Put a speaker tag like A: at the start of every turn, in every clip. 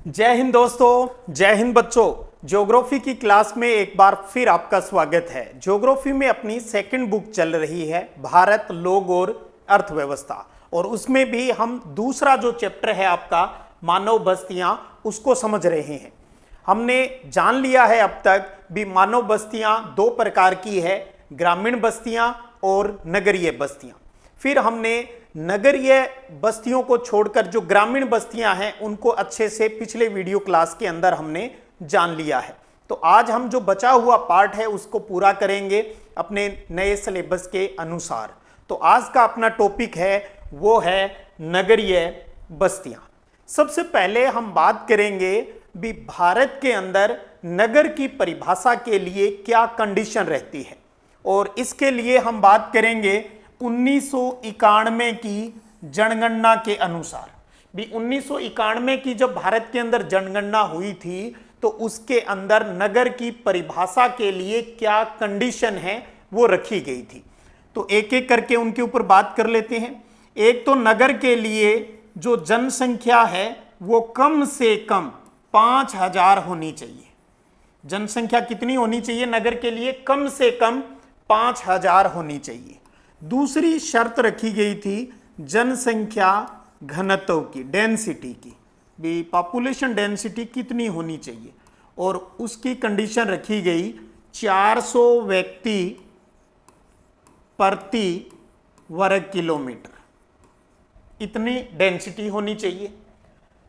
A: जय हिंद दोस्तों, जय हिंद बच्चों। ज्योग्राफी की क्लास में एक बार फिर आपका स्वागत है। ज्योग्राफी में अपनी सेकंड बुक चल रही है भारत, लोग और अर्थव्यवस्था, और उसमें भी हम दूसरा जो चैप्टर है आपका मानव बस्तियां, उसको समझ रहे हैं। हमने जान लिया है अब तक भी मानव बस्तियां दो प्रकार की है, ग्रामीण बस्तियां और नगरीय बस्तियां। फिर हमने नगरीय बस्तियों को छोड़कर जो ग्रामीण बस्तियां हैं उनको अच्छे से पिछले वीडियो क्लास के अंदर हमने जान लिया है। तो आज हम जो बचा हुआ पार्ट है उसको पूरा करेंगे अपने नए सिलेबस के अनुसार। तो आज का अपना टॉपिक है वो है नगरीय बस्तियां। सबसे पहले हम बात करेंगे भी भारत के अंदर नगर की परिभाषा के लिए क्या कंडीशन रहती है, और इसके लिए हम बात करेंगे 1991 की जनगणना के अनुसार। भी 1991 की जब भारत के अंदर जनगणना हुई थी तो उसके अंदर नगर की परिभाषा के लिए क्या कंडीशन है वो रखी गई थी। तो एक एक करके उनके ऊपर बात कर लेते हैं। एक तो नगर के लिए जो जनसंख्या है वो कम से कम 5000 होनी चाहिए। जनसंख्या कितनी होनी चाहिए नगर के लिए? कम से कम 5000 होनी चाहिए। दूसरी शर्त रखी गई थी जनसंख्या घनत्व की, डेंसिटी की, भी पॉपुलेशन डेंसिटी कितनी होनी चाहिए, और उसकी कंडीशन रखी गई 400 व्यक्ति प्रति वर्ग किलोमीटर, इतनी डेंसिटी होनी चाहिए।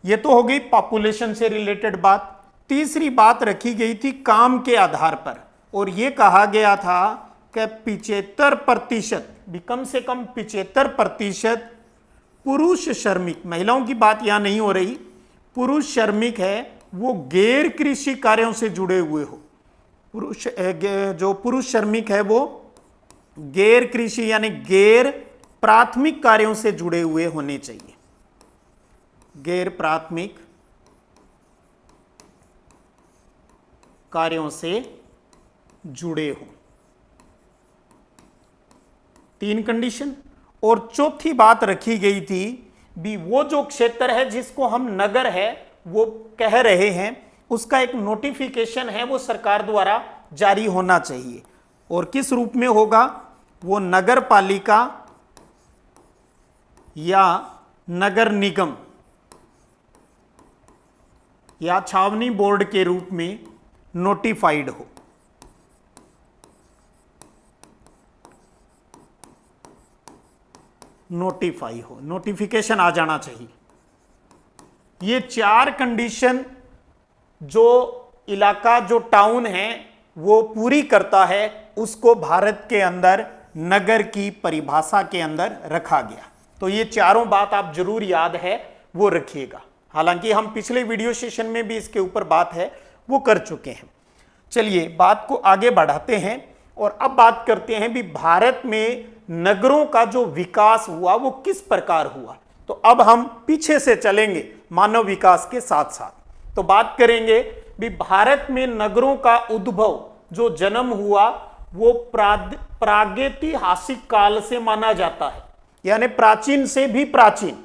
A: यह तो हो गई पॉपुलेशन से रिलेटेड बात। तीसरी बात रखी गई थी काम के आधार पर, और यह कहा गया था कि 75% भी, कम से कम 75% पुरुष श्रमिक, महिलाओं की बात यहां नहीं हो रही, पुरुष श्रमिक है वो गैर कृषि कार्यों से जुड़े हुए हो। जो पुरुष श्रमिक है वो गैर कृषि यानी गैर प्राथमिक कार्यों से जुड़े हुए होने चाहिए, गैर प्राथमिक कार्यों से जुड़े हो। 3 कंडीशन। और चौथी बात रखी गई थी भी वो जो क्षेत्र है जिसको हम नगर है वो कह रहे हैं उसका एक नोटिफिकेशन है वो सरकार द्वारा जारी होना चाहिए, और किस रूप में होगा वो? नगर पालिका या नगर निगम या छावनी बोर्ड के रूप में नोटिफाइड हो। नोटिफाई हो, नोटिफिकेशन आ जाना चाहिए। ये 4 कंडीशन जो इलाका, जो टाउन है वो पूरी करता है, उसको भारत के अंदर नगर की परिभाषा के अंदर रखा गया। तो ये चारों बात आप जरूर याद है वो रखिएगा। हालांकि हम पिछले वीडियो सेशन में भी इसके ऊपर बात है वो कर चुके हैं। चलिए बात को आगे बढ़ाते हैं और अब बात करते हैं भी भारत में नगरों का जो विकास हुआ वो किस प्रकार हुआ। तो अब हम पीछे से चलेंगे मानव विकास के साथ साथ। तो बात करेंगे भी भारत में नगरों का उद्भव, जो जन्म हुआ वो प्रागैतिहासिक काल से माना जाता है, यानी प्राचीन से भी प्राचीन,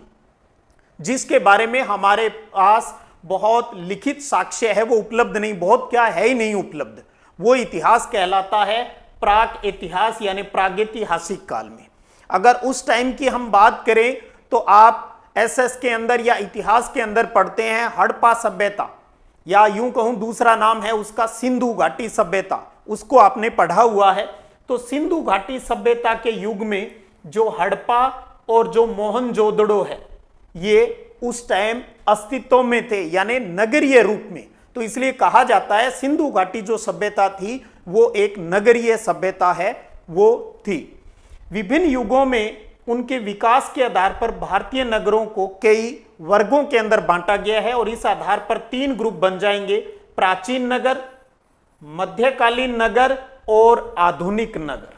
A: जिसके बारे में हमारे पास बहुत लिखित साक्ष्य है वो उपलब्ध नहीं, बहुत क्या है ही नहीं उपलब्ध। वो इतिहास कहलाता है प्राक इतिहास, यानी प्रागैतिहासिक काल में। अगर उस टाइम की हम बात करें तो आप एसएस के अंदर या इतिहास के अंदर पढ़ते हैं हड़प्पा सभ्यता, या यूं कहूं दूसरा नाम है उसका सिंधु घाटी सभ्यता, उसको आपने पढ़ा हुआ है। तो सिंधु घाटी सभ्यता के युग में जो हड़प्पा और जो मोहनजोदड़ो है ये उस टाइम अस्तित्व में थे, यानी नगरीय रूप में। तो इसलिए कहा जाता है सिंधु घाटी जो सभ्यता थी वो एक नगरीय सभ्यता है वो थी। विभिन्न युगों में उनके विकास के आधार पर भारतीय नगरों को कई वर्गों के अंदर बांटा गया है, और इस आधार पर 3 ग्रुप बन जाएंगे: प्राचीन नगर, मध्यकालीन नगर और आधुनिक नगर।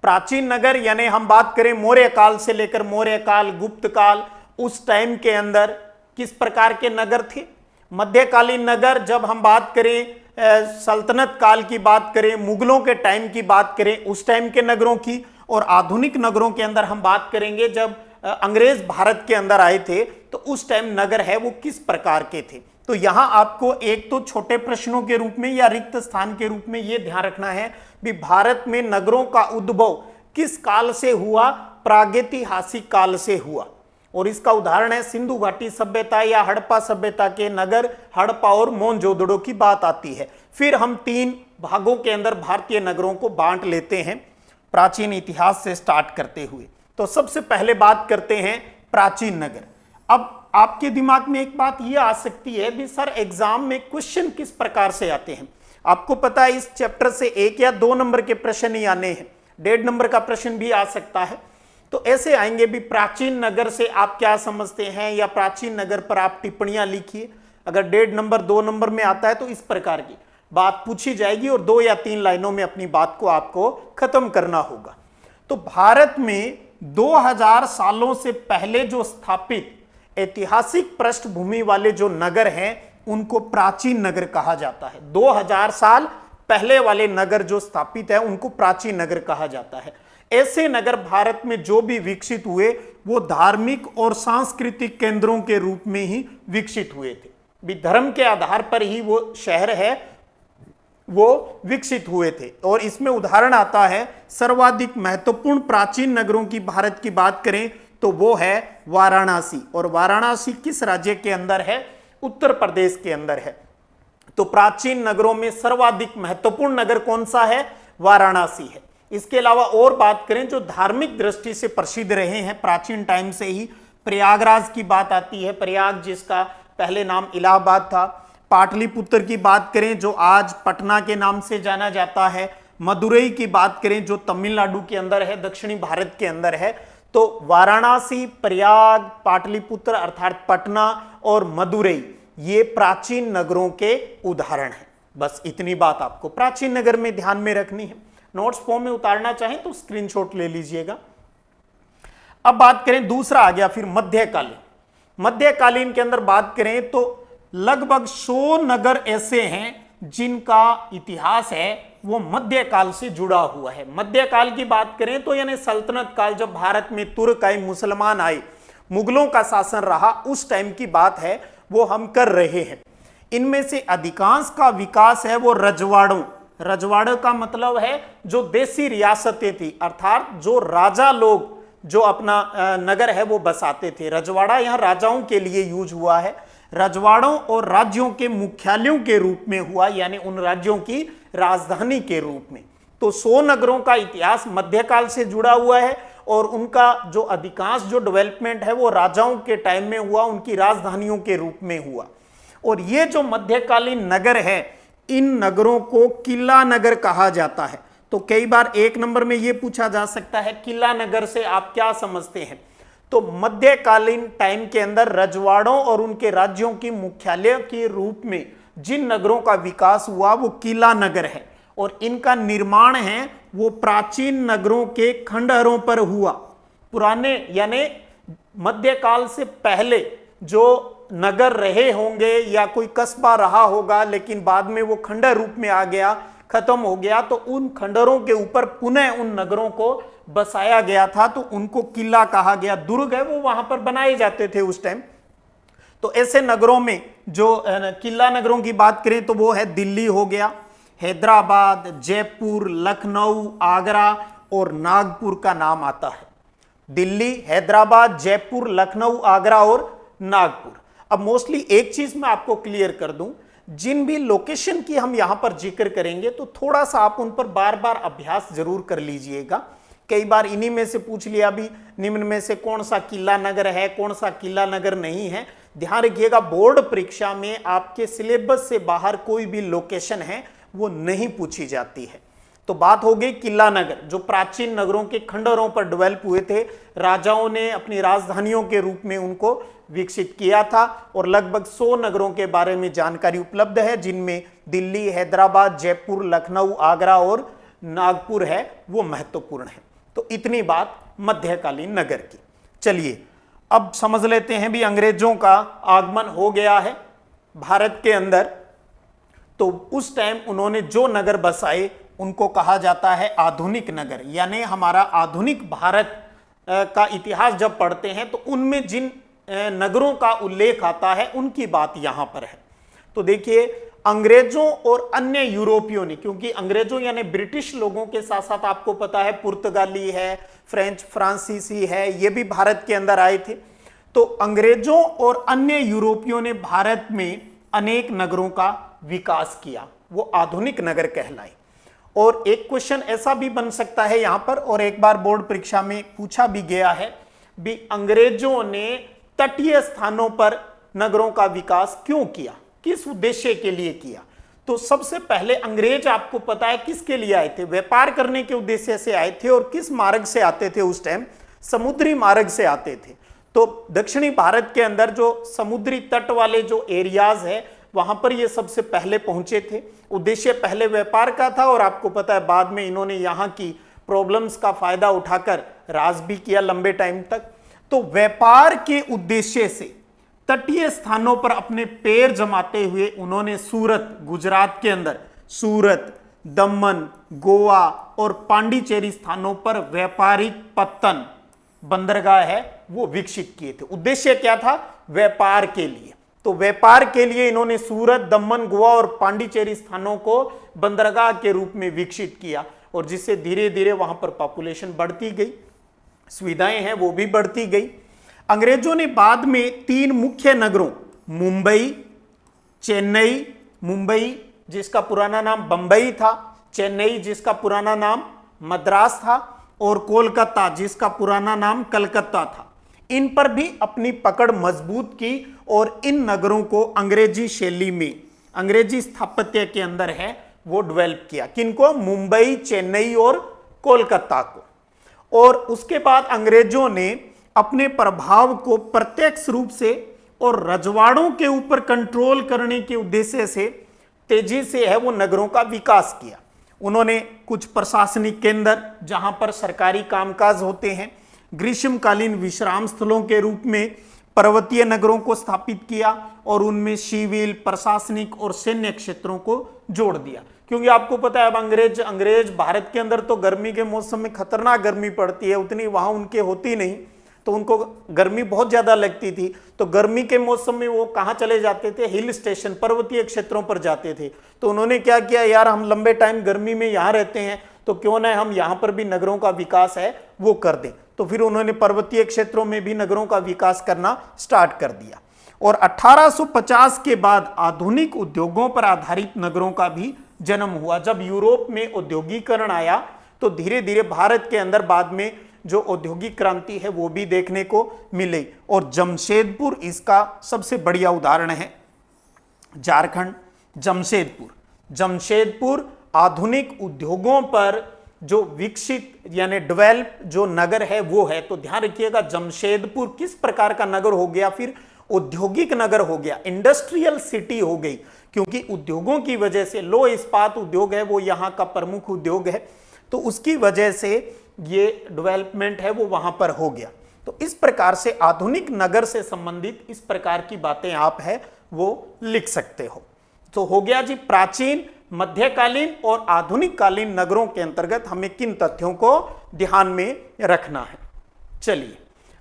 A: प्राचीन नगर यानी हम बात करें मौर्य काल से लेकर मौर्य काल, गुप्त काल, उस टाइम के अंदर किस प्रकार के नगर थे। मध्यकालीन नगर जब हम बात करें सल्तनत काल की बात करें, मुगलों के टाइम की बात करें, उस टाइम के नगरों की। और आधुनिक नगरों के अंदर हम बात करेंगे जब अंग्रेज भारत के अंदर आए थे तो उस टाइम नगर है वो किस प्रकार के थे। तो यहां आपको एक तो छोटे प्रश्नों के रूप में या रिक्त स्थान के रूप में यह ध्यान रखना है भी भारत में नगरों का उद्भव किस काल से हुआ, प्रागैतिहासिक काल से हुआ। और इसका उदाहरण है सिंधु घाटी सभ्यता या हड़प्पा सभ्यता के नगर हड़प्पा और मोहनजोदड़ो की बात आती है। फिर हम 3 भागों के अंदर भारतीय नगरों को बांट लेते हैं प्राचीन इतिहास से स्टार्ट करते हुए। तो सबसे पहले बात करते हैं प्राचीन नगर। अब आपके दिमाग में एक बात यह आ सकती है भी सर एग्जाम में क्वेश्चन किस प्रकार से आते हैं। आपको पता है इस चैप्टर से 1 या 2 नंबर के प्रश्न ही आने हैं, 1.5 नंबर का प्रश्न भी आ सकता है। तो ऐसे आएंगे भी प्राचीन नगर से आप क्या समझते हैं या प्राचीन नगर पर आप टिप्पणियां लिखिए। अगर 1.5 नंबर 2 नंबर में आता है तो इस प्रकार की बात पूछी जाएगी और 2 या 3 लाइनों में अपनी बात को आपको खत्म करना होगा। तो भारत में 2000 सालों से पहले जो स्थापित ऐतिहासिक पृष्ठभूमि वाले जो नगर हैं उनको प्राचीन नगर कहा जाता है। 2000 साल पहले वाले नगर जो स्थापित है उनको प्राचीन नगर कहा जाता है। ऐसे नगर भारत में जो भी विकसित हुए वो धार्मिक और सांस्कृतिक केंद्रों के रूप में ही विकसित हुए थे। भी धर्म के आधार पर ही वो शहर है वो विकसित हुए थे। और इसमें उदाहरण आता है सर्वाधिक महत्वपूर्ण प्राचीन नगरों की भारत की बात करें तो वो है वाराणसी। और वाराणसी किस राज्य के अंदर है? उत्तर प्रदेश के अंदर है। तो प्राचीन नगरों में सर्वाधिक महत्वपूर्ण नगर कौन सा है? वाराणसी है। इसके अलावा और बात करें जो धार्मिक दृष्टि से प्रसिद्ध रहे हैं प्राचीन टाइम से ही, प्रयागराज की बात आती है, प्रयाग जिसका पहले नाम इलाहाबाद था। पाटलिपुत्र की बात करें जो आज पटना के नाम से जाना जाता है। मदुरई की बात करें जो तमिलनाडु के अंदर है, दक्षिणी भारत के अंदर है। तो वाराणसी, प्रयाग, पाटलिपुत्र अर्थात पटना और मदुरई ये प्राचीन नगरों के उदाहरण हैं। बस इतनी बात आपको प्राचीन नगर में ध्यान में रखनी है। नोट्स फॉर्म में उतारना चाहें तो स्क्रीनशॉट ले लीजिएगा। अब बात करें दूसरा आ गया फिर मध्यकालीन। मध्यकालीन के अंदर बात करें तो लगभग 100 नगर ऐसे हैं जिनका इतिहास है वो मध्यकाल से जुड़ा हुआ है। मध्यकाल की बात करें तो यानी सल्तनत काल, जब भारत में तुर्क आए, मुसलमान आए, मुगलों का शासन रहा, उस टाइम की बात है वो हम कर रहे हैं। इनमें से अधिकांश का विकास है वो रजवाड़ों। रजवाड़ों का मतलब है जो देसी रियासतें थी, अर्थात जो राजा लोग जो अपना नगर है वो बसाते थे। रजवाड़ा यहाँ राजाओं के लिए यूज हुआ है। रजवाड़ों और राज्यों के मुख्यालयों के रूप में हुआ, यानी उन राज्यों की राजधानी के रूप में। तो 100 नगरों का इतिहास मध्यकाल से जुड़ा हुआ है और उनका जो अधिकांश जो डेवलपमेंट है वो राजाओं के टाइम में हुआ, उनकी राजधानियों के रूप में हुआ। और ये जो मध्यकालीन नगर है इन नगरों को किला नगर कहा जाता है। तो कई बार 1 नंबर में ये पूछा जा सकता है किला नगर से आप क्या समझते हैं। तो मध्यकालीन टाइम के अंदर रजवाड़ों और उनके राज्यों की मुख्यालय के रूप में जिन नगरों का विकास हुआ वो किला नगर है। और इनका निर्माण है वो प्राचीन नगरों के खंडहरों पर हुआ। पुराने यानी मध्यकाल से पहले जो नगर रहे होंगे या कोई कस्बा रहा होगा लेकिन बाद में वो खंडहर रूप में आ गया, खत्म हो गया, तो उन खंडहरों के ऊपर पुनः उन नगरों को बसाया गया था, तो उनको किला कहा गया। दुर्ग है वो वहां पर बनाए जाते थे उस टाइम। तो ऐसे नगरों में जो किला नगरों की बात करें तो वो है दिल्ली हो गया, हैदराबाद, जयपुर, लखनऊ, आगरा और नागपुर का नाम आता है। दिल्ली, हैदराबाद, जयपुर, लखनऊ, आगरा और नागपुर। अब मोस्टली एक चीज मैं आपको क्लियर कर दूं, जिन भी लोकेशन की हम यहां पर जिक्र करेंगे तो थोड़ा सा आप उन पर बार बार अभ्यास जरूर कर लीजिएगा। कई बार इन्हीं में से पूछ लिया भी निम्न में से कौन सा किला नगर है, कौन सा किला नगर नहीं है। ध्यान रखिएगा बोर्ड परीक्षा में आपके सिलेबस से बाहर कोई भी लोकेशन है वो नहीं पूछी जाती है। तो बात हो गई किला नगर जो प्राचीन नगरों के खंडहरों पर डेवलप हुए थे। राजाओं ने अपनी राजधानियों के रूप में उनको विकसित किया था और लगभग 100 नगरों के बारे में जानकारी उपलब्ध है, जिनमें दिल्ली, हैदराबाद, जयपुर, लखनऊ, आगरा और नागपुर है वो महत्वपूर्ण है। तो इतनी बात मध्यकालीन नगर की। चलिए अब समझ लेते हैं भी अंग्रेजों का आगमन हो गया है भारत के अंदर। तो उस टाइम उन्होंने जो नगर बसाए उनको कहा जाता है आधुनिक नगर, यानी हमारा आधुनिक भारत का इतिहास जब पढ़ते हैं तो उनमें जिन नगरों का उल्लेख आता है उनकी बात यहां पर है। तो देखिए, अंग्रेजों और अन्य यूरोपियों ने, क्योंकि अंग्रेजों यानी ब्रिटिश लोगों के साथ साथ आपको पता है पुर्तगाली है, फ्रेंच फ्रांसीसी है, ये भी भारत के अंदर आए थे। तो अंग्रेजों और अन्य यूरोपियों ने भारत में अनेक नगरों का विकास किया, वो आधुनिक नगर कहलाए। और एक क्वेश्चन ऐसा भी बन सकता है यहां पर, और एक बार बोर्ड परीक्षा में पूछा भी गया है भी, अंग्रेजों ने तटीय स्थानों पर नगरों का विकास क्यों किया, किस उद्देश्य के लिए किया। तो सबसे पहले अंग्रेज आपको पता है किसके लिए आए थे, व्यापार करने के उद्देश्य से आए थे। और किस मार्ग से आते थे उस टाइम, समुद्री मार्ग से आते थे। तो दक्षिणी भारत के अंदर जो समुद्री तट वाले जो एरियाज है वहां पर ये सबसे पहले पहुंचे थे। उद्देश्य पहले व्यापार का था, और आपको पता है बाद में इन्होंने यहाँ की प्रॉब्लम्स का फायदा उठाकर राज भी किया लंबे टाइम तक। तो व्यापार के उद्देश्य से तटीय स्थानों पर अपने पैर जमाते हुए उन्होंने सूरत, गुजरात के अंदर सूरत, दमन, गोवा और पांडिचेरी स्थानों पर व्यापारिक पत्तन बंदरगाह है वो विकसित किए थे। उद्देश्य क्या था, व्यापार के लिए। तो व्यापार के लिए इन्होंने सूरत, दमन, गोवा और पांडिचेरी स्थानों को बंदरगाह के रूप में विकसित किया, और जिससे धीरे धीरे वहां पर पॉपुलेशन बढ़ती गई, सुविधाएं हैं वो भी बढ़ती गई। अंग्रेजों ने बाद में 3 मुख्य नगरों, मुंबई, चेन्नई, मुंबई जिसका पुराना नाम बंबई था, चेन्नई जिसका पुराना नाम मद्रास था, और कोलकाता जिसका पुराना नाम कलकत्ता था, इन पर भी अपनी पकड़ मजबूत की। और इन नगरों को अंग्रेजी शैली में, अंग्रेजी स्थापत्य के अंदर है वो डेवलप किया। किनको, मुंबई, चेन्नई और कोलकाता को। और उसके बाद अंग्रेजों ने अपने प्रभाव को प्रत्यक्ष रूप से और रजवाड़ों के ऊपर कंट्रोल करने के उद्देश्य से तेजी से है वो नगरों का विकास किया। उन्होंने कुछ प्रशासनिक केंद्र जहां पर सरकारी कामकाज होते हैं, ग्रीष्मकालीन विश्राम स्थलों के रूप में पर्वतीय नगरों को स्थापित किया, और उनमें सिविल, प्रशासनिक और सैन्य क्षेत्रों को जोड़ दिया। क्योंकि आपको पता है अब अंग्रेज भारत के अंदर तो गर्मी के मौसम में खतरनाक गर्मी पड़ती है, उतनी वहां उनके होती नहीं, तो उनको गर्मी बहुत ज्यादा लगती थी। तो गर्मी के मौसम में वो कहाँ चले जाते थे, हिल स्टेशन, पर्वतीय क्षेत्रों पर जाते थे। तो उन्होंने क्या किया, यार हम लंबे टाइम गर्मी में यहाँ रहते हैं, तो क्यों ना हम यहाँ पर भी नगरों का विकास है वो कर दें। तो फिर उन्होंने पर्वतीय क्षेत्रों में भी नगरों का विकास करना स्टार्ट कर दिया। और 1850 के बाद आधुनिक उद्योगों पर आधारित नगरों का भी जन्म हुआ। जब यूरोप में औद्योगिकरण आया तो धीरे धीरे भारत के अंदर बाद में जो औद्योगिक क्रांति है वो भी देखने को मिली। और जमशेदपुर इसका सबसे बढ़िया उदाहरण है। झारखंड, जमशेदपुर आधुनिक उद्योगों पर जो विकसित यानी डेवलप जो नगर है वो है। तो ध्यान रखिएगा, जमशेदपुर किस प्रकार का नगर हो गया, फिर औद्योगिक नगर हो गया, इंडस्ट्रियल सिटी हो गई, क्योंकि उद्योगों की वजह से, लो इस्पात उद्योग है वो यहाँ का प्रमुख उद्योग है, तो उसकी वजह से ये डेवलपमेंट है वो वहां पर हो गया। तो इस प्रकार से आधुनिक नगर से संबंधित इस प्रकार की बातें आप है वो लिख सकते हो। तो हो गया जी प्राचीन, मध्यकालीन और आधुनिक कालीन नगरों के अंतर्गत हमें किन तथ्यों को ध्यान में रखना है। चलिए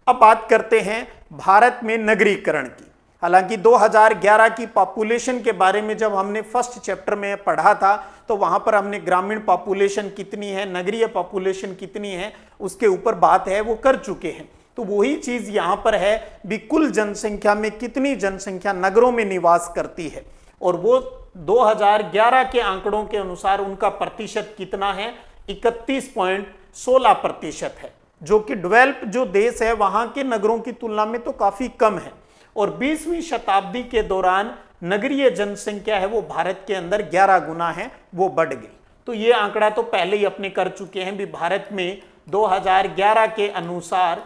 A: अब बात करते हैं भारत में नगरीकरण की। हालांकि 2011 की पॉपुलेशन के बारे में जब हमने फर्स्ट चैप्टर में पढ़ा था तो वहां पर हमने ग्रामीण पॉपुलेशन कितनी है, नगरीय पॉपुलेशन कितनी है, उसके ऊपर बात है वो कर चुके हैं। तो वही चीज यहां पर है भी, कुल जनसंख्या में कितनी जनसंख्या नगरों में निवास करती है, और वो 2011 के आंकड़ों के अनुसार उनका प्रतिशत कितना है, 31.16% है, जो कि डेवलप जो देश है वहां के नगरों की तुलना में तो काफी कम है। और 20वीं शताब्दी के दौरान नगरीय जनसंख्या है वो भारत के अंदर 11 गुना है वो बढ़ गई। तो ये आंकड़ा तो पहले ही अपने कर चुके हैं भी, भारत में 2011 के अनुसार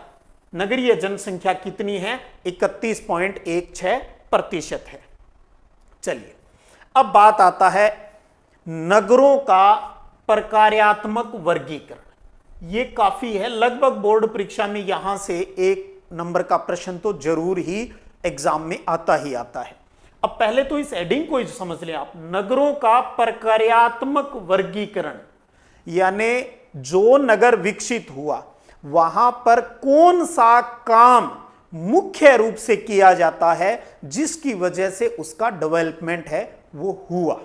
A: नगरीय जनसंख्या कितनी है, 31.16% है। चलिए अब बात आता है नगरों का प्रकार्यात्मक वर्गीकरण। ये काफी है, लगभग बोर्ड परीक्षा में यहां से 1 नंबर का प्रश्न तो जरूर ही एग्जाम में आता ही आता है। अब पहले तो इस हेडिंग को समझ लें आप, नगरों का प्रकार्यात्मक वर्गीकरण, यानी जो नगर विकसित हुआ वहां पर कौन सा काम मुख्य रूप से किया जाता है जिसकी वजह से उसका डेवलपमेंट है वो हुआ।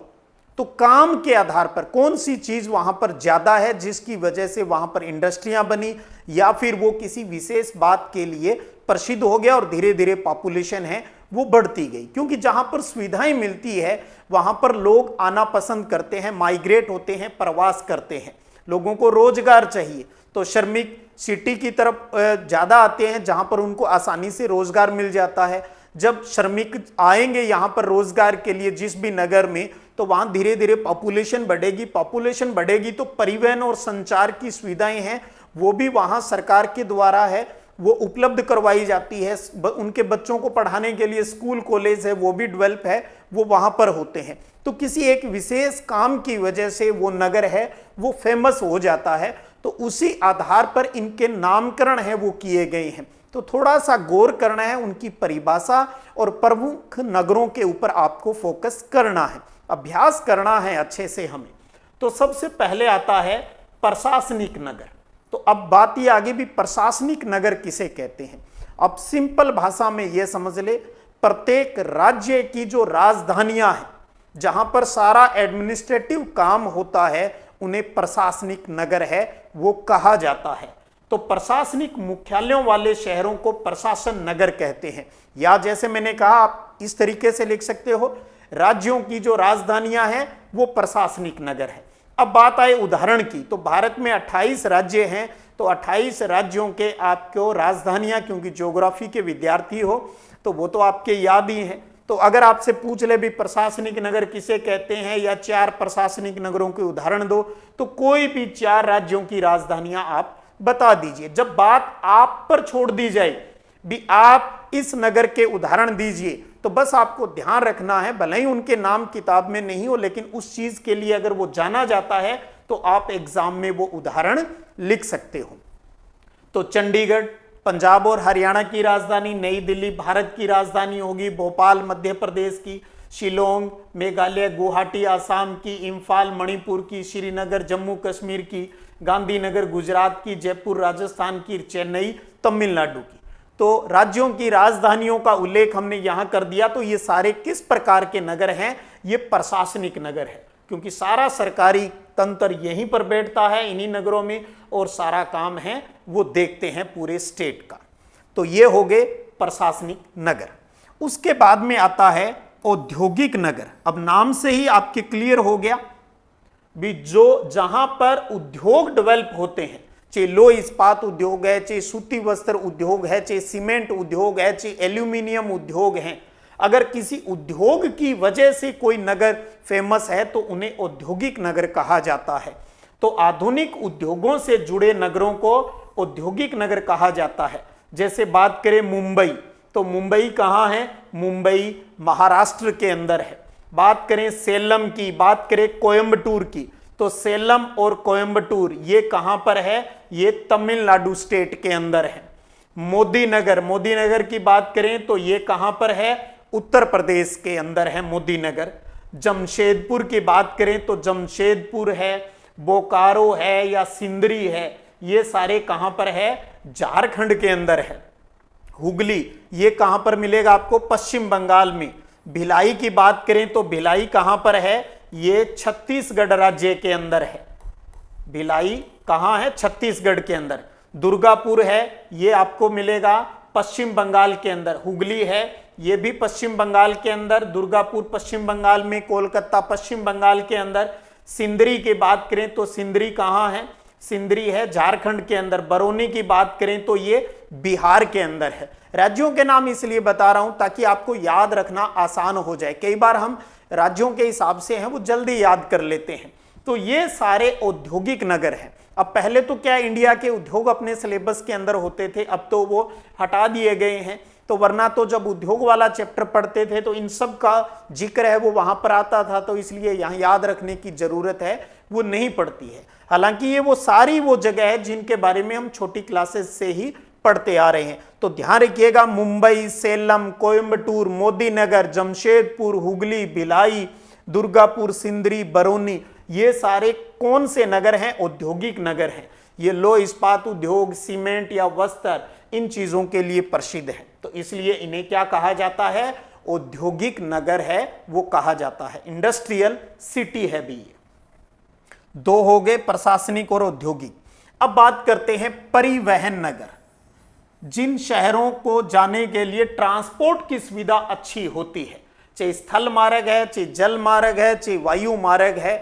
A: तो काम के आधार पर कौन सी चीज वहां पर ज्यादा है जिसकी वजह से वहां पर इंडस्ट्रियां बनी, या फिर वो किसी विशेष बात के लिए प्रसिद्ध हो गया और धीरे धीरे पॉपुलेशन है वो बढ़ती गई। क्योंकि जहां पर सुविधाएं मिलती है वहां पर लोग आना पसंद करते हैं, माइग्रेट होते हैं, प्रवास करते हैं, लोगों को रोजगार चाहिए, तो श्रमिक सिटी की तरफ ज्यादा आते हैं जहां पर उनको आसानी से रोजगार मिल जाता है। जब श्रमिक आएंगे यहां पर रोजगार के लिए जिस भी नगर में, तो वहां धीरे धीरे पॉपुलेशन बढ़ेगी, पॉपुलेशन बढ़ेगी तो परिवहन और संचार की सुविधाएं हैं वो भी वहां सरकार के द्वारा है वो उपलब्ध करवाई जाती है। उनके बच्चों को पढ़ाने के लिए स्कूल कॉलेज है वो भी डेवलप है, वो वहां पर होते हैं। तो किसी एक विशेष काम की वजह से वो नगर है वो फेमस हो जाता है, तो उसी आधार पर इनके नामकरण है वो किए गए हैं। तो थोड़ा सा गौर करना है उनकी परिभाषा और प्रमुख नगरों के ऊपर आपको फोकस करना है, अभ्यास करना है अच्छे से हमें। तो सबसे पहले आता है प्रशासनिक नगर। तो अब बात ये आगे भी प्रशासनिक नगर किसे कहते हैं। अब सिंपल भाषा में ये समझ ले, प्रत्येक राज्य की जो राजधानियां हैं जहां पर सारा एडमिनिस्ट्रेटिव काम होता है उन्हें प्रशासनिक नगर है वो कहा जाता है। तो प्रशासनिक मुख्यालयों वाले शहरों को प्रशासन नगर कहते हैं, या जैसे मैंने कहा आप इस तरीके से लिख सकते हो, राज्यों की जो राजधानियां हैं वो प्रशासनिक नगर है। अब बात आए उदाहरण की, तो भारत में 28 राज्य हैं, तो 28 राज्यों के आपको राजधानियां, क्योंकि ज्योग्राफी के विद्यार्थी हो तो वो तो आपके याद ही हैं। तो अगर आपसे पूछ ले भी प्रशासनिक नगर किसे कहते हैं या 4 प्रशासनिक नगरों के उदाहरण दो, तो कोई भी 4 राज्यों की राजधानियां आप बता दीजिए। जब बात आप पर छोड़ दी जाए भी आप इस नगर के उदाहरण दीजिए, तो बस आपको ध्यान रखना है भले ही उनके नाम किताब में नहीं हो, लेकिन उस चीज के लिए अगर वो जाना जाता है तो आप एग्जाम में वो उदाहरण लिख सकते हो। तो चंडीगढ़ पंजाब और हरियाणा की राजधानी, नई दिल्ली भारत की राजधानी होगी, भोपाल मध्य प्रदेश की, शिलोंग मेघालय, गुवाहाटी आसाम की, इम्फाल मणिपुर की, श्रीनगर जम्मू कश्मीर की, गांधीनगर गुजरात की, जयपुर राजस्थान की, चेन्नई तमिलनाडु की। तो राज्यों की राजधानियों का उल्लेख हमने यहां कर दिया। तो ये सारे किस प्रकार के नगर हैं, ये प्रशासनिक नगर है, क्योंकि सारा सरकारी तंत्र यहीं पर बैठता है इन्हीं नगरों में, और सारा काम है वो देखते हैं पूरे स्टेट का। तो ये हो गए प्रशासनिक नगर। उसके बाद में आता है औद्योगिक नगर। अब नाम से ही आपके क्लियर हो गया भी जो जहां पर उद्योग डेवलप होते हैं, चाहे लो इस्पात उद्योग है, चाहे सूती वस्त्र उद्योग है, चाहे सीमेंट उद्योग है, चाहे एल्यूमिनियम उद्योग है, अगर किसी उद्योग की वजह से कोई नगर फेमस है तो उन्हें औद्योगिक नगर कहा जाता है। तो आधुनिक उद्योगों से जुड़े नगरों को औद्योगिक नगर कहा जाता है। जैसे बात करें मुंबई, तो मुंबई कहाँ है, मुंबई महाराष्ट्र के अंदर है। बात करें सेलम की, बात करें कोयम्बटूर की, तो सेलम और कोयम्बटूर ये कहां पर है, ये तमिलनाडु स्टेट के अंदर है। मोदी नगर की बात करें तो ये कहां पर है, उत्तर प्रदेश के अंदर है मोदी नगर। जमशेदपुर की बात करें तो जमशेदपुर है, बोकारो है या सिंदरी है, ये सारे कहां पर है, झारखंड के अंदर है। हुगली ये कहां पर मिलेगा आपको, पश्चिम बंगाल में। भिलाई की बात करें तो भिलाई कहां पर है, ये छत्तीसगढ़ राज्य के अंदर है। भिलाई कहां है, छत्तीसगढ़ के अंदर। दुर्गापुर है, ये आपको मिलेगा पश्चिम बंगाल के अंदर। हुगली है, ये भी पश्चिम बंगाल के अंदर। दुर्गापुर पश्चिम बंगाल में, कोलकाता पश्चिम बंगाल के अंदर। सिंदरी की बात करें तो सिंदरी कहां है, सिंदरी है झारखंड के अंदर। बरौनी की बात करें तो ये बिहार के अंदर है। राज्यों के नाम इसलिए बता रहा हूं ताकि आपको याद रखना आसान हो जाए। कई बार हम राज्यों के हिसाब से हैं वो जल्दी याद कर लेते हैं। तो ये सारे औद्योगिक नगर हैं। अब पहले तो क्या इंडिया के उद्योग अपने सिलेबस के अंदर होते थे, अब तो वो हटा दिए गए हैं। तो वरना तो जब उद्योग वाला चैप्टर पढ़ते थे तो इन सब का जिक्र है वो वहां पर आता था, तो इसलिए यहाँ याद रखने की जरूरत है वो नहीं पड़ती है। हालांकि ये वो सारी वो जगह है जिनके बारे में हम छोटी क्लासेस से ही पढ़ते आ रहे हैं। तो ध्यान रखिएगा, मुंबई, सेलम, कोयम्बटूर, मोदी नगर, जमशेदपुर, हुगली, भिलाई, दुर्गापुर, सिंदरी, बरौनी, ये सारे कौन से नगर हैं, औद्योगिक नगर हैं। ये लौह इस्पात उद्योग, सीमेंट या वस्त्र, इन चीजों के लिए प्रसिद्ध है। तो इसलिए इन्हें क्या कहा जाता है? औद्योगिक नगर है वो कहा जाता है, इंडस्ट्रियल सिटी है भी ये। दो हो गए प्रशासनिक और औद्योगिक। अब बात करते हैं परिवहन नगर। जिन शहरों को जाने के लिए ट्रांसपोर्ट की सुविधा अच्छी होती है, चाहे स्थल मार्ग है, चाहे जल मार्ग है, चाहे वायु मार्ग है,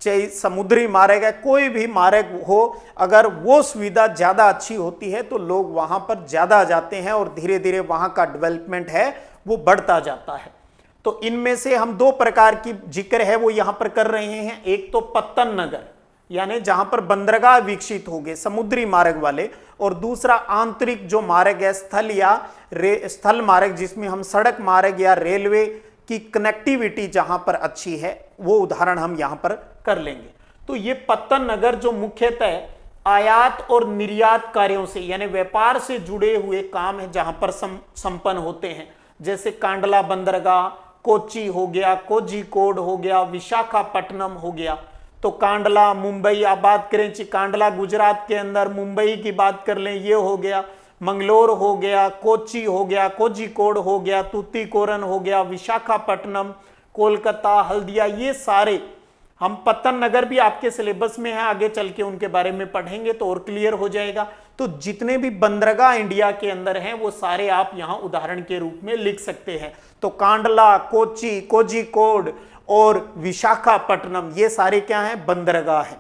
A: चाहे समुद्री मार्ग है, कोई भी मार्ग हो, अगर वो सुविधा ज्यादा अच्छी होती है तो लोग वहां पर ज्यादा जाते हैं और धीरे धीरे वहां का डेवलपमेंट है वो बढ़ता जाता है। तो इनमें से हम दो प्रकार की जिक्र है वो यहां पर कर रहे हैं। एक तो पत्तन नगर, यानी जहां पर बंदरगाह विकसित हो गए समुद्री मार्ग वाले, और दूसरा आंतरिक जो मार्ग है स्थल या स्थल मार्ग, जिसमें हम सड़क मार्ग या रेलवे की कनेक्टिविटी जहां पर अच्छी है, वो उदाहरण हम यहां पर कर लेंगे। तो ये पत्तन नगर जो मुख्यतः आयात और निर्यात कार्यों से यानी व्यापार से जुड़े हुए काम है जहां पर संपन्न होते हैं, जैसे कांडला बंदरगाह, कोच्चि हो गया, कोझिकोड हो गया, विशाखापट्टनम हो गया। तो कांडला, मुंबई, आप बात करें कांडला गुजरात के अंदर, मुंबई की बात कर लें ये हो गया, मंगलोर हो गया, कोच्चि हो गया, कोझिकोड हो गया, तूतीकोरन हो गया, विशाखापट्टनम, कोलकाता, हल्दिया, ये सारे हम पत्तन नगर भी आपके सिलेबस में है, आगे चल के उनके बारे में पढ़ेंगे तो और क्लियर हो जाएगा। तो जितने भी बंदरगाह इंडिया के अंदर हैं वो सारे आप यहां उदाहरण के रूप में लिख सकते हैं। तो कांडला, कोच्चि, कोझिकोड और विशाखापट्टनम ये सारे क्या हैं? बंदरगाह हैं।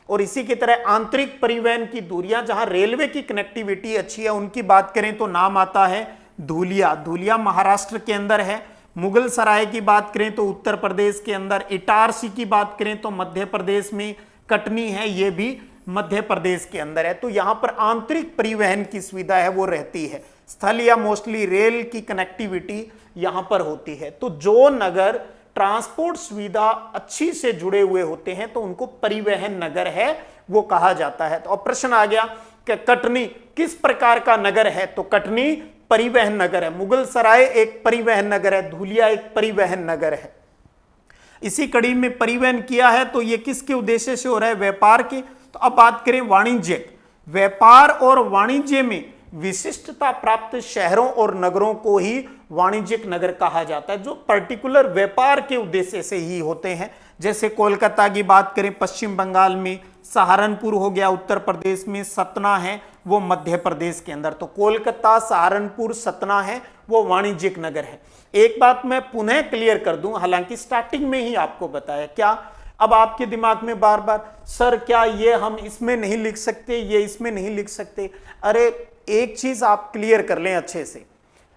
A: और इसी की तरह आंतरिक परिवहन की दूरियां जहां रेलवे की कनेक्टिविटी अच्छी है उनकी बात करें तो नाम आता है धुलिया। धुलिया महाराष्ट्र के अंदर है। मुगल सराय की बात करें तो उत्तर प्रदेश के अंदर, इटारसी की बात करें तो मध्य प्रदेश में, कटनी है ये भी मध्य प्रदेश के अंदर है। तो यहां पर आंतरिक परिवहन की सुविधा है वो रहती है, स्थल या मोस्टली रेल की कनेक्टिविटी यहां पर होती है। तो जो नगर ट्रांसपोर्ट सुविधा अच्छी से जुड़े हुए होते हैं तो उनको परिवहन नगर है वो कहा जाता है। तो अब प्रश्न आ गया कि कटनी किस प्रकार का नगर है? तो कटनी परिवहन नगर है। मुगल सराय एक परिवहन नगर है, धुलिया एक परिवहन नगर है। इसी कड़ी में परिवहन किया है तो ये किसके उद्देश्य से हो रहा है? व्यापार के। तो अब बात करें वाणिज्य। व्यापार और वाणिज्य में विशिष्टता प्राप्त शहरों और नगरों को ही वाणिज्यिक नगर कहा जाता है, जो पर्टिकुलर व्यापार के उद्देश्य से ही होते हैं। जैसे कोलकाता की बात करें पश्चिम बंगाल में, सहारनपुर हो गया उत्तर प्रदेश में, सतना है वो मध्य प्रदेश के अंदर। तो कोलकाता, सहारनपुर, सतना है वो वाणिज्यिक नगर है। एक बात मैं पुनः क्लियर कर दूं, हालांकि स्टार्टिंग में ही आपको बताया, क्या अब आपके दिमाग में बार बार सर क्या ये हम इसमें नहीं लिख सकते, ये इसमें नहीं लिख सकते? अरे एक चीज आप क्लियर कर लें अच्छे से,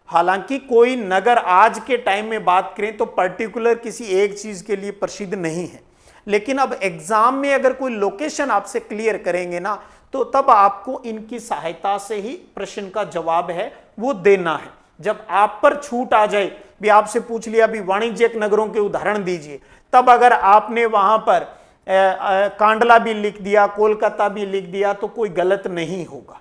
A: हालांकि कोई नगर आज के टाइम में बात करें तो पर्टिकुलर किसी एक चीज के लिए प्रसिद्ध नहीं है, लेकिन अब एग्जाम में अगर कोई लोकेशन आपसे क्लियर करेंगे ना तो तब आपको इनकी सहायता से ही प्रश्न का जवाब है वो देना है। जब आप पर छूट आ जाए, भी आपसे पूछ लिया भी वाणिज्यिक नगरों के उदाहरण दीजिए, तब अगर आपने वहां पर कांडला भी लिख दिया, कोलकाता भी लिख दिया तो कोई गलत नहीं होगा।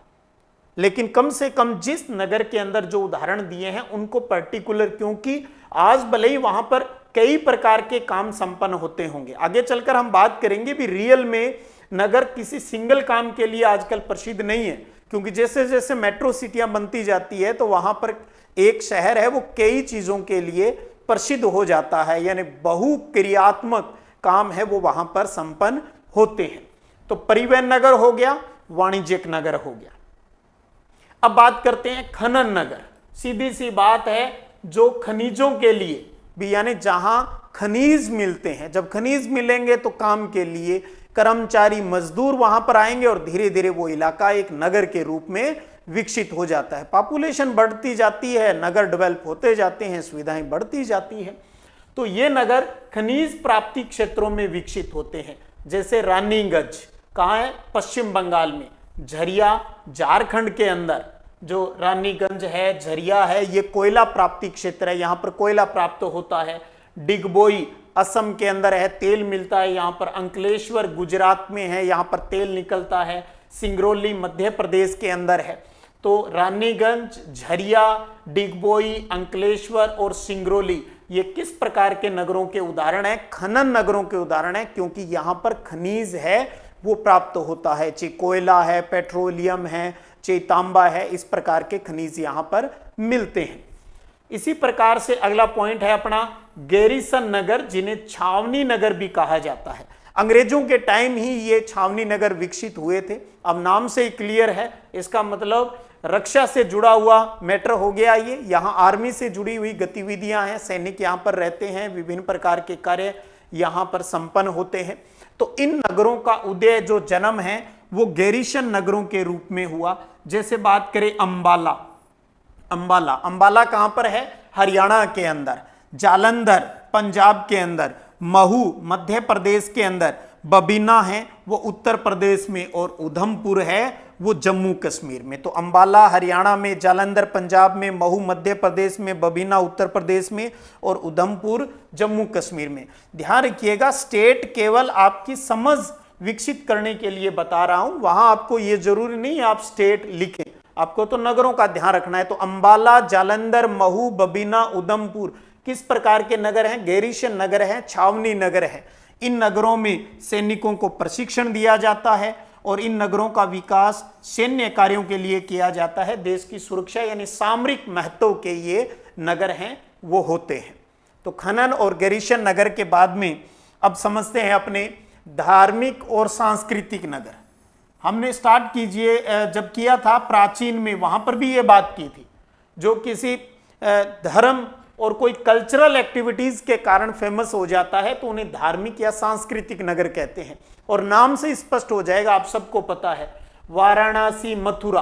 A: लेकिन कम से कम जिस नगर के अंदर जो उदाहरण दिए हैं उनको पर्टिकुलर, क्योंकि आज भले ही वहां पर कई प्रकार के काम संपन्न होते होंगे, आगे चलकर हम बात करेंगे भी रियल में नगर किसी सिंगल काम के लिए आजकल प्रसिद्ध नहीं है, क्योंकि जैसे जैसे मेट्रो सिटियां बनती जाती है तो वहां पर एक शहर है वो कई चीजों के लिए प्रसिद्ध हो जाता है, यानी बहुक्रियात्मक काम है वो वहां पर संपन्न होते हैं। तो परिवहन नगर हो गया, वाणिज्यिक नगर हो गया। अब बात करते हैं खनन नगर। सीधी सी बात है, जो खनिजों के लिए भी, यानी जहां खनिज मिलते हैं, जब खनिज मिलेंगे तो काम के लिए कर्मचारी मजदूर वहां पर आएंगे और धीरे धीरे वो इलाका एक नगर के रूप में विकसित हो जाता है। पॉपुलेशन बढ़ती जाती है, नगर डेवलप होते जाते हैं, सुविधाएं बढ़ती जाती हैं। तो ये नगर खनिज प्राप्ति क्षेत्रों में विकसित होते हैं। जैसे रानीगंज कहाँ है? पश्चिम बंगाल में। झरिया झारखंड के अंदर जो रानीगंज है, झरिया है, ये कोयला प्राप्ति क्षेत्र है, यहाँ पर कोयला प्राप्त होता है। डिगबोई असम के अंदर है, तेल मिलता है यहाँ पर। अंकलेश्वर गुजरात में है, यहाँ पर तेल निकलता है। सिंगरौली मध्य प्रदेश के अंदर है। तो रानीगंज, झरिया, डिगबोई, अंकलेश्वर और सिंगरौली ये किस प्रकार के नगरों के उदाहरण हैं? खनन नगरों के उदाहरण हैं, क्योंकि यहाँ पर खनिज है, वो प्राप्त होता है, चाहे कोयला है, पेट्रोलियम है, चाहे तांबा है, इस प्रकार के खनिज यहाँ पर मिलते हैं। इसी प्रकार से अगला पॉइंट है अपना गैरिसन नगर, जिन्हें छावनी नगर भी कहा जाता है। अंग्रेजों के टाइम ही ये छावनी नगर विकसित हुए थे। अब नाम से ही क्लियर है, इसका मतलब रक्षा से जुड़ा हुआ मैटर हो गया। ये यहाँ आर्मी से जुड़ी हुई गतिविधियां हैं, सैनिक यहाँ पर रहते हैं, विभिन्न प्रकार के कार्य यहाँ पर संपन्न होते हैं। तो इन नगरों का उदय, जो जन्म है, वो गैरिसन नगरों के रूप में हुआ। जैसे बात करें अंबाला, अंबाला कहां पर है? हरियाणा के अंदर। जालंधर पंजाब के अंदर, महू मध्य प्रदेश के अंदर, बबीना है वो उत्तर प्रदेश में, और उधमपुर है वो जम्मू कश्मीर में। तो अंबाला हरियाणा में, जालंधर पंजाब में, महू मध्य प्रदेश में, बबीना उत्तर प्रदेश में और उधमपुर जम्मू कश्मीर में। ध्यान रखिएगा, स्टेट केवल आपकी समझ विकसित करने के लिए बता रहा हूं, वहां आपको ये जरूरी नहीं आप स्टेट लिखें, आपको तो नगरों का ध्यान रखना है। तो अंबाला, जालंधर, महू, बबीना, उधमपुर किस प्रकार के नगर हैं? गैरिसन नगर हैं, छावनी नगर है। इन नगरों में सैनिकों को प्रशिक्षण दिया जाता है और इन नगरों का विकास सैन्य कार्यों के लिए किया जाता है। देश की सुरक्षा यानी सामरिक महत्व के ये नगर हैं वो होते हैं। तो खनन और गैरिसन नगर के बाद में अब समझते हैं अपने धार्मिक और सांस्कृतिक नगर। हमने स्टार्ट कीजिए जब किया था प्राचीन में, वहां पर भी ये बात की थी, जो किसी धर्म और कोई कल्चरल एक्टिविटीज के कारण फेमस हो जाता है तो उन्हें धार्मिक या सांस्कृतिक नगर कहते हैं। और नाम से स्पष्ट हो जाएगा, आप सबको पता है, वाराणसी मथुरा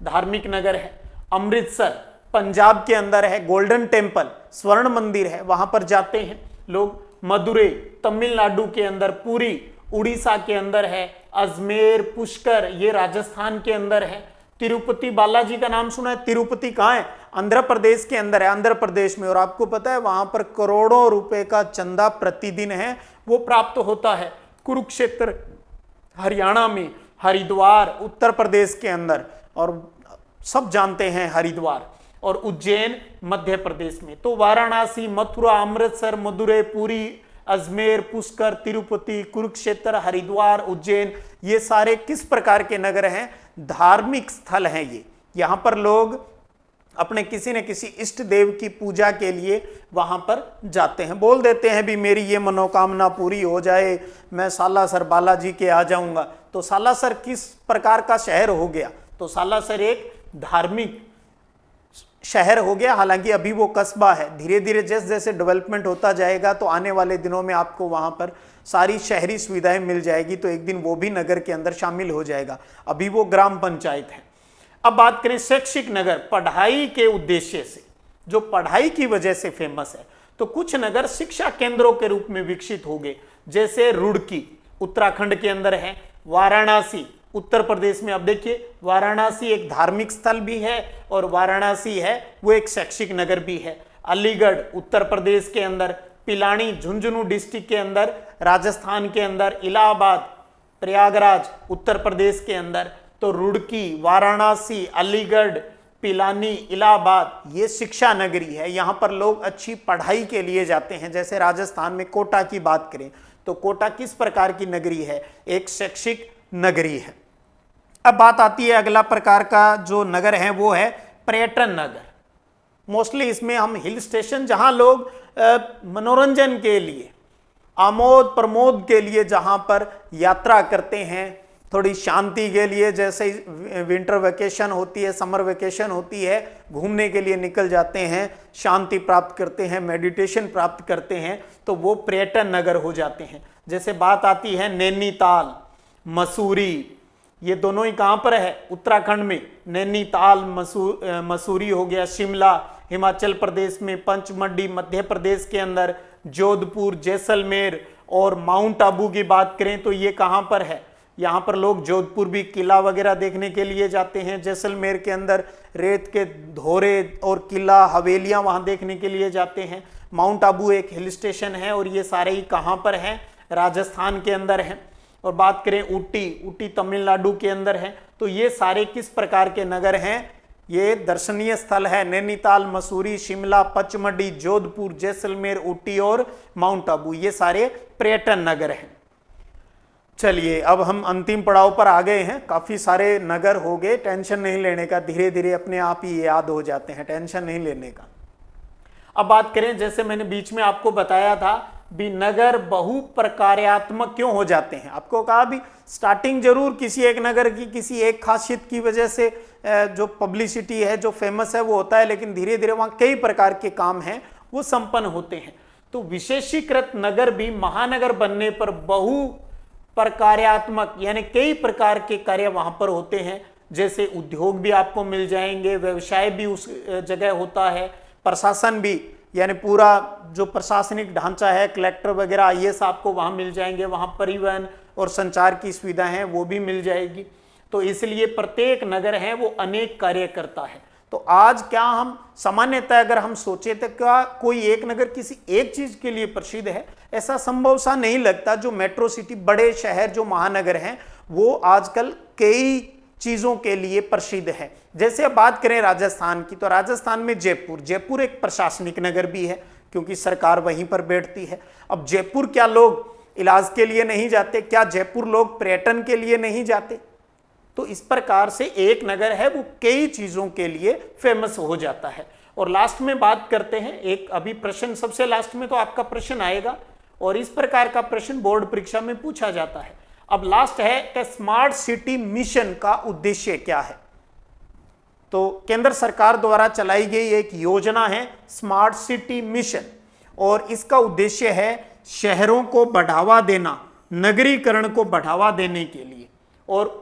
A: धार्मिक नगर है। अमृतसर पंजाब के अंदर है, गोल्डन टेम्पल स्वर्ण मंदिर है, वहां पर जाते हैं लोग। मदुरै तमिलनाडु के अंदर, पुरी उड़ीसा के अंदर है, अजमेर पुष्कर ये राजस्थान के अंदर है। तिरुपति बालाजी का नाम सुना है? तिरुपति कहाँ है? आंध्र प्रदेश के अंदर है, आंध्र प्रदेश में। और आपको पता है वहां पर करोड़ों रुपए का चंदा प्रतिदिन है वो प्राप्त होता है। कुरुक्षेत्र हरियाणा में, हरिद्वार उत्तर प्रदेश के अंदर, और सब जानते हैं हरिद्वार, और उज्जैन मध्य प्रदेश में। तो वाराणसी, मथुरा, अमृतसर, मदुरै, पुरी, अजमेर, पुष्कर, तिरुपति, कुरुक्षेत्र, हरिद्वार, उज्जैन, ये सारे किस प्रकार के नगर हैं? धार्मिक स्थल हैं ये। यहाँ पर लोग अपने किसी न किसी इष्ट देव की पूजा के लिए वहां पर जाते हैं, बोल देते हैं भी मेरी ये मनोकामना पूरी हो जाए, मैं सालासर बालाजी के आ जाऊंगा। तो सालासर किस प्रकार का शहर हो गया? तो सालासर एक धार्मिक शहर हो गया। हालांकि अभी वो कस्बा है, धीरे धीरे जैसे जैसे डेवलपमेंट होता जाएगा तो आने वाले दिनों में आपको वहां पर सारी शहरी सुविधाएं मिल जाएगी, तो एक दिन वो भी नगर के अंदर शामिल हो जाएगा। अभी वो ग्राम पंचायत है। अब बात करें शैक्षिक नगर, पढ़ाई के उद्देश्य से, जो पढ़ाई की वजह से फेमस है, तो कुछ नगर शिक्षा केंद्रों के रूप में विकसित हो गए। जैसे रुड़की उत्तराखंड के अंदर है, वाराणसी उत्तर प्रदेश में। अब देखिए, वाराणसी एक धार्मिक स्थल भी है और वाराणसी है वो एक शैक्षिक नगर भी है। अलीगढ़ उत्तर प्रदेश के अंदर, पिलानी झुंझुनू डिस्ट्रिक्ट के अंदर राजस्थान के अंदर, इलाहाबाद प्रयागराज उत्तर प्रदेश के अंदर। तो रुड़की, वाराणसी, अलीगढ़, पिलानी, इलाहाबाद ये शिक्षा नगरी है। यहाँ पर लोग अच्छी पढ़ाई के लिए जाते हैं। जैसे राजस्थान में कोटा की बात करें तो कोटा किस प्रकार की नगरी है? एक शैक्षिक नगरी है। अब बात आती है अगला प्रकार का जो नगर है वो है पर्यटन नगर। मोस्टली इसमें हम हिल स्टेशन, जहां लोग मनोरंजन के लिए, आमोद प्रमोद के लिए जहां पर यात्रा करते हैं, थोड़ी शांति के लिए, जैसे विंटर वेकेशन होती है, समर वेकेशन होती है, घूमने के लिए निकल जाते हैं, शांति प्राप्त करते हैं, मेडिटेशन प्राप्त करते हैं, तो वो पर्यटन नगर हो जाते हैं। जैसे बात आती है नैनीताल, मसूरी, ये दोनों ही कहाँ पर है? उत्तराखंड में। नैनीताल, मसूरी हो गया, शिमला हिमाचल प्रदेश में, पंचमढ़ी मध्य प्रदेश के अंदर, जोधपुर, जैसलमेर, और माउंट आबू की बात करें तो ये कहाँ पर है? यहाँ पर लोग जोधपुर भी किला वगैरह देखने के लिए जाते हैं। जैसलमेर के अंदर रेत के धोरे और किला हवेलियाँ वहाँ देखने के लिए जाते हैं। माउंट आबू एक हिल स्टेशन है और ये सारे ही कहाँ पर हैं? राजस्थान के अंदर हैं। और बात करें ऊटी तमिलनाडु के अंदर है। तो ये सारे किस प्रकार के नगर हैं? ये दर्शनीय स्थल है। नैनीताल, मसूरी, शिमला, पचमढ़ी, जोधपुर, जैसलमेर, ऊटी और माउंट आबू, ये सारे पर्यटन नगर हैं। चलिए अब हम अंतिम पड़ाव पर आ गए हैं। काफी सारे नगर हो गए, टेंशन नहीं लेने का, धीरे धीरे अपने आप ही याद हो जाते हैं, टेंशन नहीं लेने का। अब बात करें, जैसे मैंने बीच में आपको बताया था भी नगर बहुप्रकार्यात्मक क्यों हो जाते हैं। आपको कहा भी स्टार्टिंग जरूर किसी एक नगर की किसी एक खासियत की वजह से जो पब्लिसिटी है, जो फेमस है वो होता है, लेकिन धीरे धीरे वहाँ कई प्रकार के काम हैं वो संपन्न होते हैं। तो विशेषीकृत नगर भी महानगर बनने पर बहु प्रकार्यात्मक यानी कई प्रकार के कार्य वहां पर होते हैं। जैसे उद्योग भी आपको मिल जाएंगे, व्यवसाय भी उस जगह होता है, प्रशासन भी यानी पूरा जो प्रशासनिक ढांचा है, कलेक्टर वगैरह आईएएस आपको वहां मिल जाएंगे, वहां परिवहन और संचार की सुविधाएं हैं वो भी मिल जाएगी। तो इसलिए प्रत्येक नगर है वो अनेक कार्य करता है। तो आज क्या हम सामान्यतः अगर हम सोचे तो क्या कोई एक नगर किसी एक चीज के लिए प्रसिद्ध है, ऐसा संभव सा नहीं लगता। जो मेट्रो सिटी, बड़े शहर जो महानगर हैं वो आजकल कई चीजों के लिए प्रसिद्ध है। जैसे अब बात करें राजस्थान की, तो राजस्थान में जयपुर एक प्रशासनिक नगर भी है क्योंकि सरकार वहीं पर बैठती है। अब जयपुर क्या लोग इलाज के लिए नहीं जाते, क्या जयपुर लोग पर्यटन के लिए नहीं जाते? तो इस प्रकार से एक नगर है वो कई चीजों के लिए फेमस हो जाता है। और लास्ट में बात करते हैं, एक अभी प्रश्न सबसे लास्ट में तो आपका प्रश्न आएगा और इस प्रकार का प्रश्न बोर्ड परीक्षा में पूछा जाता है। अब लास्ट है कि स्मार्ट सिटी मिशन का उद्देश्य क्या है। तो केंद्र सरकार द्वारा चलाई गई एक योजना है स्मार्ट सिटी मिशन और इसका उद्देश्य है शहरों को बढ़ावा देना, नगरीकरण को बढ़ावा देने के लिए और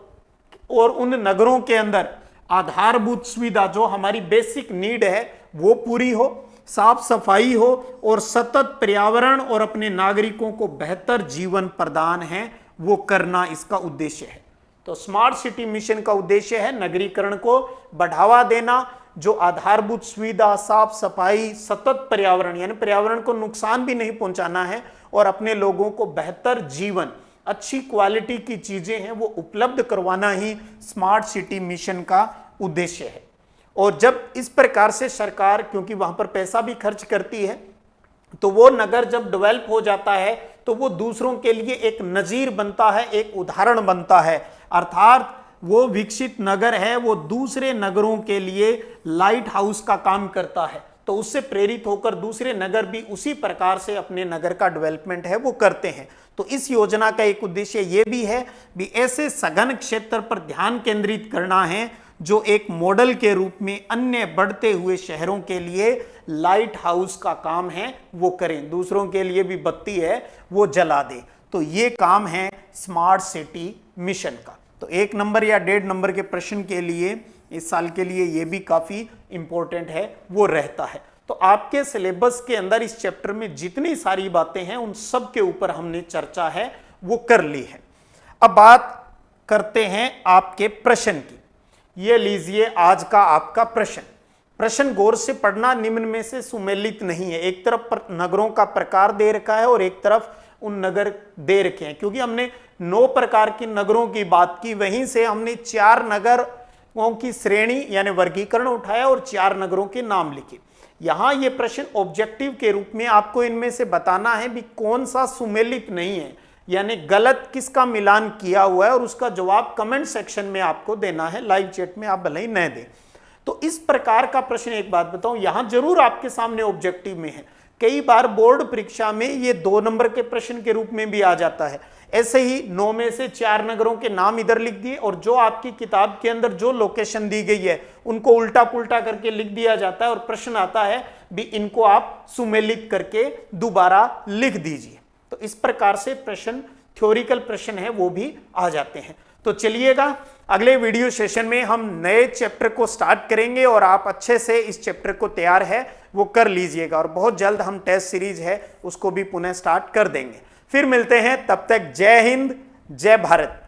A: उन नगरों के अंदर आधारभूत सुविधा जो हमारी बेसिक नीड है वो पूरी हो, साफ सफाई हो और सतत पर्यावरण और अपने नागरिकों को बेहतर जीवन प्रदान है वो करना इसका उद्देश्य है। तो स्मार्ट सिटी मिशन का उद्देश्य है नगरीकरण को बढ़ावा देना, जो आधारभूत सुविधा, साफ सफाई, सतत पर्यावरण यानी पर्यावरण को नुकसान भी नहीं पहुंचाना है और अपने लोगों को बेहतर जीवन, अच्छी क्वालिटी की चीजें हैं वो उपलब्ध करवाना ही स्मार्ट सिटी मिशन का उद्देश्य है। और जब इस प्रकार से सरकार, क्योंकि वहां पर पैसा भी खर्च करती है, तो वो नगर जब डेवलप हो जाता है तो वो दूसरों के लिए एक नजीर बनता है, एक उदाहरण बनता है। अर्थात वो विकसित नगर है वो दूसरे नगरों के लिए लाइट हाउस का काम करता है। तो उससे प्रेरित होकर दूसरे नगर भी उसी प्रकार से अपने नगर का डेवलपमेंट है वो करते हैं। तो इस योजना का एक उद्देश्य ये भी है भी ऐसे सघन क्षेत्र पर ध्यान केंद्रित करना है जो एक मॉडल के रूप में अन्य बढ़ते हुए शहरों के लिए लाइट हाउस का काम है वो करें, दूसरों के लिए भी बत्ती है वो जला दे। तो ये काम है स्मार्ट सिटी मिशन का। तो 1 नंबर या 1.5 नंबर के प्रश्न के लिए इस साल के लिए ये भी काफी इंपॉर्टेंट है वो रहता है। तो आपके सिलेबस के अंदर इस चैप्टर में जितनी सारी बातें हैं उन सब के ऊपर हमने चर्चा है वो कर ली है। अब बात करते हैं आपके प्रश्न की। ये लीजिए आज का आपका प्रश्न गौर से पढ़ना, निम्न में से सुमेलित नहीं है। एक तरफ नगरों का प्रकार दे रखा है और एक तरफ उन नगर दे रखे हैं, क्योंकि हमने 9 प्रकार के नगरों की बात की, वहीं से हमने 4 नगरों की श्रेणी यानी वर्गीकरण उठाया और 4 नगरों के नाम लिखे। यहां ये प्रश्न ऑब्जेक्टिव के रूप में आपको इनमें से बताना है भी कौन सा सुमेलित नहीं है, यानी गलत किसका मिलान किया हुआ है, और उसका जवाब कमेंट सेक्शन में आपको देना है, लाइव चैट में आप भले ही न दें। तो इस प्रकार का प्रश्न एक बात बताऊं, यहां जरूर आपके सामने ऑब्जेक्टिव में है। कई बार बोर्ड परीक्षा में ये 2 नंबर के प्रश्न के रूप में भी आ जाता है। ऐसे ही 9 में से 4 नगरों के नाम इधर लिख दिए और जो आपकी किताब के अंदर जो लोकेशन दी गई है उनको उल्टा पुल्टा करके लिख दिया जाता है और प्रश्न आता है भी इनको आप सुमेलित करके दोबारा लिख दीजिए। तो इस प्रकार से प्रश्न, थ्योरिकल प्रश्न है वो भी आ जाते हैं। तो चलिएगा अगले वीडियो सेशन में हम नए चैप्टर को स्टार्ट करेंगे और आप अच्छे से इस चैप्टर को तैयार है वो कर लीजिएगा, और बहुत जल्द हम टेस्ट सीरीज है उसको भी पुनः स्टार्ट कर देंगे। फिर मिलते हैं, तब तक जय हिंद, जय भारत।